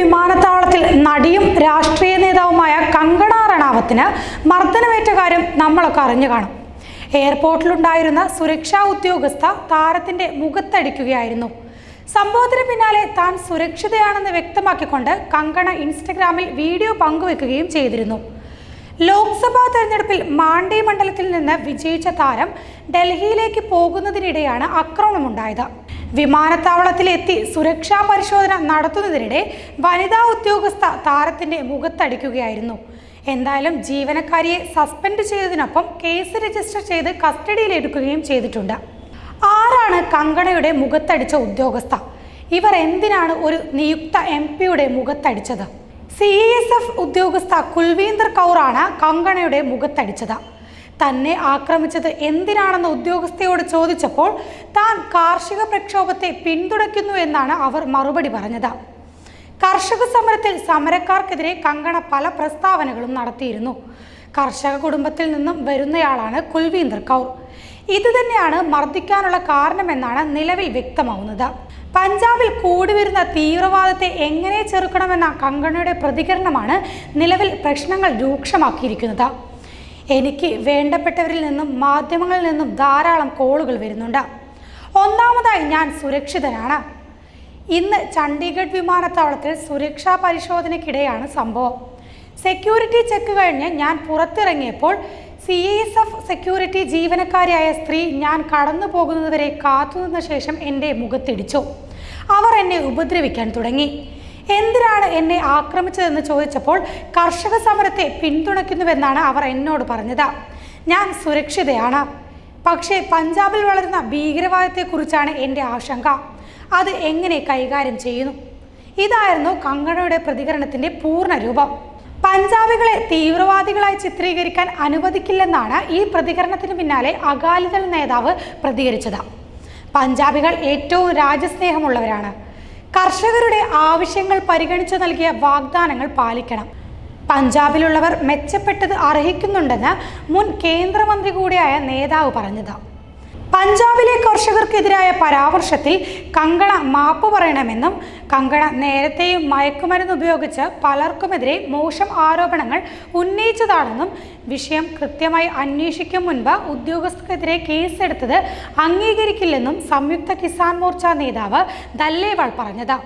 വിമാനത്താവളത്തിൽ നടിയും രാഷ്ട്രീയ നേതാവുമായ കങ്കണ റണാവത്തിന് മർദ്ദനമേറ്റ കാര്യം നമ്മളൊക്കെ അറിഞ്ഞു കാണും. എയർപോർട്ടിലുണ്ടായിരുന്ന സുരക്ഷാ ഉദ്യോഗസ്ഥ താരത്തിന്റെ മുഖത്തടിക്കുകയായിരുന്നു. സംഭവത്തിന് പിന്നാലെ താൻ സുരക്ഷിതയാണെന്ന് വ്യക്തമാക്കിക്കൊണ്ട് കങ്കണ ഇൻസ്റ്റഗ്രാമിൽ വീഡിയോ പങ്കുവെക്കുകയും ചെയ്തിരുന്നു. ലോക്സഭാ തെരഞ്ഞെടുപ്പിൽ മാണ്ഡി മണ്ഡലത്തിൽ നിന്ന് വിജയിച്ച താരം ഡൽഹിയിലേക്ക് പോകുന്നതിനിടെയാണ് ആക്രമണമുണ്ടായത്. വിമാനത്താവളത്തിലെത്തി സുരക്ഷാ പരിശോധന നടത്തുന്നതിനിടെ വനിതാ ഉദ്യോഗസ്ഥ താരത്തിന്റെ മുഖത്തടിക്കുകയായിരുന്നു. എന്തായാലും ജീവനക്കാരിയെ സസ്പെൻഡ് ചെയ്തതിനൊപ്പം കേസ് രജിസ്റ്റർ ചെയ്ത് കസ്റ്റഡിയിലെടുക്കുകയും ചെയ്തിട്ടുണ്ട്. ആരാണ് കങ്കണയുടെ മുഖത്തടിച്ച ഉദ്യോഗസ്ഥ? ഇവർ എന്തിനാണ് ഒരു നിയുക്ത MP-യുടെ മുഖത്തടിച്ചത്? CISF ഉദ്യോഗസ്ഥ കുൽവീന്ദർ കൗറാണ് കങ്കണയുടെ മുഖത്തടിച്ചത്. തന്നെ ആക്രമിച്ചത് എന്തിനാണെന്ന് ഉദ്യോഗസ്ഥയോട് ചോദിച്ചപ്പോൾ താൻ കാർഷിക പ്രക്ഷോഭത്തെ പിന്തുണയ്ക്കുന്നു എന്നാണ് അവർ മറുപടി പറഞ്ഞത്. കർഷക സമരത്തിൽ സമരക്കാർക്കെതിരെ കങ്കണ പല പ്രസ്താവനകളും നടത്തിയിരുന്നു. കർഷക കുടുംബത്തിൽ നിന്നും വരുന്നയാളാണ് കുൽവീന്ദർ കൗർ. ഇത് തന്നെയാണ് മർദ്ദിക്കാനുള്ള കാരണമെന്നാണ് നിലവിൽ വ്യക്തമാവുന്നത്. പഞ്ചാബിൽ കൂടിവരുന്ന തീവ്രവാദത്തെ എങ്ങനെ ചെറുക്കണമെന്ന കങ്കണയുടെ പ്രതികരണമാണ് നിലവിൽ പ്രശ്നങ്ങൾ രൂക്ഷമാക്കിയിരിക്കുന്നത്. എനിക്ക് വേണ്ടപ്പെട്ടവരിൽ നിന്നും മാധ്യമങ്ങളിൽ നിന്നും ധാരാളം കോളുകൾ വരുന്നുണ്ട്. ഒന്നാമതായി ഞാൻ സുരക്ഷിതനാണ്. ഇന്ന് ചണ്ഡീഗഡ് വിമാനത്താവളത്തിൽ സുരക്ഷാ പരിശോധനയ്ക്കിടെയാണ് സംഭവം. സെക്യൂരിറ്റി ചെക്ക് കഴിഞ്ഞ് ഞാൻ പുറത്തിറങ്ങിയപ്പോൾ CISF സെക്യൂരിറ്റി ജീവനക്കാരിയായ സ്ത്രീ ഞാൻ കടന്നു പോകുന്നതുവരെ കാത്തുനിന്ന ശേഷം എൻ്റെ മുഖത്തിടിച്ചു. അവർ എന്നെ ഉപദ്രവിക്കാൻ തുടങ്ങി. എന്തിനാണ് എന്നെ ആക്രമിച്ചതെന്ന് ചോദിച്ചപ്പോൾ കർഷക സമരത്തെ പിന്തുണയ്ക്കുന്നുവെന്നാണ് അവർ എന്നോട് പറഞ്ഞത്. ഞാൻ സുരക്ഷിതയാണ്, പക്ഷേ പഞ്ചാബിൽ വളരുന്ന ഭീകരവാദത്തെക്കുറിച്ചാണ് എൻ്റെ ആശങ്ക. അത് എങ്ങനെ കൈകാര്യം ചെയ്യുന്നു? ഇതായിരുന്നു കങ്കണയുടെ പ്രതികരണത്തിന്റെ പൂർണ്ണ രൂപം. പഞ്ചാബികളെ തീവ്രവാദികളായി ചിത്രീകരിക്കാൻ അനുവദിക്കില്ലെന്നാണ് ഈ പ്രതികരണത്തിന് പിന്നാലെ അകാലിദൾ നേതാവ് പ്രതികരിച്ചത്. പഞ്ചാബികൾ ഏറ്റവും രാജ്യസ്നേഹമുള്ളവരാണ്. കർഷകരുടെ ആവശ്യങ്ങൾ പരിഗണിച്ചു നൽകിയ വാഗ്ദാനങ്ങൾ പാലിക്കണം. പഞ്ചാബിലുള്ളവർ മെച്ചപ്പെട്ടത് അർഹിക്കുന്നുണ്ടെന്ന് മുൻ കേന്ദ്രമന്ത്രി കൂടിയായ നേതാവ് പറഞ്ഞത്. പഞ്ചാബിലെ കർഷകർക്കെതിരായ പരാമർശത്തിൽ കങ്കണ മാപ്പ് പറയണമെന്നും കങ്കണ നേരത്തെയും മയക്കുമരുന്ന് ഉപയോഗിച്ച് പലർക്കുമെതിരെ മോശം ആരോപണങ്ങൾ ഉന്നയിച്ചതാണെന്നും വിഷയം കൃത്യമായി അന്വേഷിക്കും മുൻപ് ഉദ്യോഗസ്ഥർക്കെതിരെ കേസെടുത്തത് അംഗീകരിക്കില്ലെന്നും സംയുക്ത കിസാൻ മോർച്ച നേതാവ് ദല്ലേവാൾ പറഞ്ഞത്.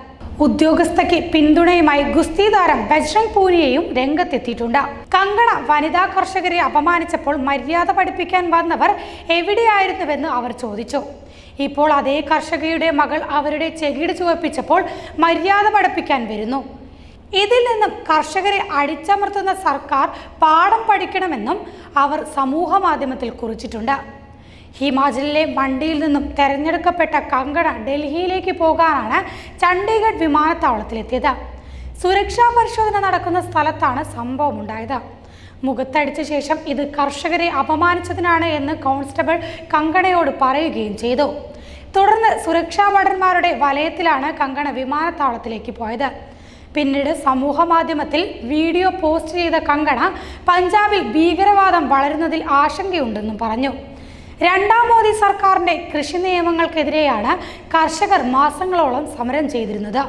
ഉദ്യോഗസ്ഥയ്ക്ക് പിന്തുണയുമായി ഗുസ്തി താരം ബജ്രംഗ് പൂനിയയും രംഗത്തെത്തിയിട്ടുണ്ട്. കങ്കണ വനിതാ കർഷകരെ അപമാനിച്ചപ്പോൾ മര്യാദ പഠിപ്പിക്കാൻ വന്നവർ എവിടെയായിരുന്നുവെന്ന് അവർ ചോദിച്ചു. ഇപ്പോൾ അതേ കർഷകയുടെ മകൾ അവരുടെ ചെകിട് ചുവപ്പിച്ചപ്പോൾ മര്യാദ പഠിപ്പിക്കാൻ വരുന്നു. ഇതിൽ നിന്നും കർഷകരെ അടിച്ചമർത്തുന്ന സർക്കാർ പാഠം പഠിക്കണമെന്നും അവർ സമൂഹ മാധ്യമത്തിൽ കുറിച്ചിട്ടുണ്ട്. ഹിമാചലിലെ മണ്ഡിയിൽ നിന്നും തെരഞ്ഞെടുക്കപ്പെട്ട കങ്കണ ഡൽഹിയിലേക്ക് പോകാനാണ് ചണ്ഡീഗഡ് വിമാനത്താവളത്തിലെത്തിയത്. സുരക്ഷാ പരിശോധന നടക്കുന്ന സ്ഥലത്താണ് സംഭവം ഉണ്ടായത്. മുഖത്തടിച്ച ശേഷം ഇത് കർഷകരെ അപമാനിച്ചതിനാണ് എന്ന് കോൺസ്റ്റബിൾ കങ്കണയോട് പറയുകയും ചെയ്തു. തുടർന്ന് സുരക്ഷാ ഭടന്മാരുടെ വലയത്തിലാണ് കങ്കണ വിമാനത്താവളത്തിലേക്ക് പോയത്. പിന്നീട് സമൂഹ മാധ്യമത്തിൽ വീഡിയോ പോസ്റ്റ് ചെയ്ത കങ്കണ പഞ്ചാബിൽ ഭീകരവാദം വളരുന്നതിൽ ആശങ്കയുണ്ടെന്നും പറഞ്ഞു. രണ്ടാം മോദി സർക്കാരിന്റെ കൃഷി നിയമങ്ങൾക്കെതിരെയാണ് കർഷകർ മാസങ്ങളോളം സമരം ചെയ്തിരുന്നത്.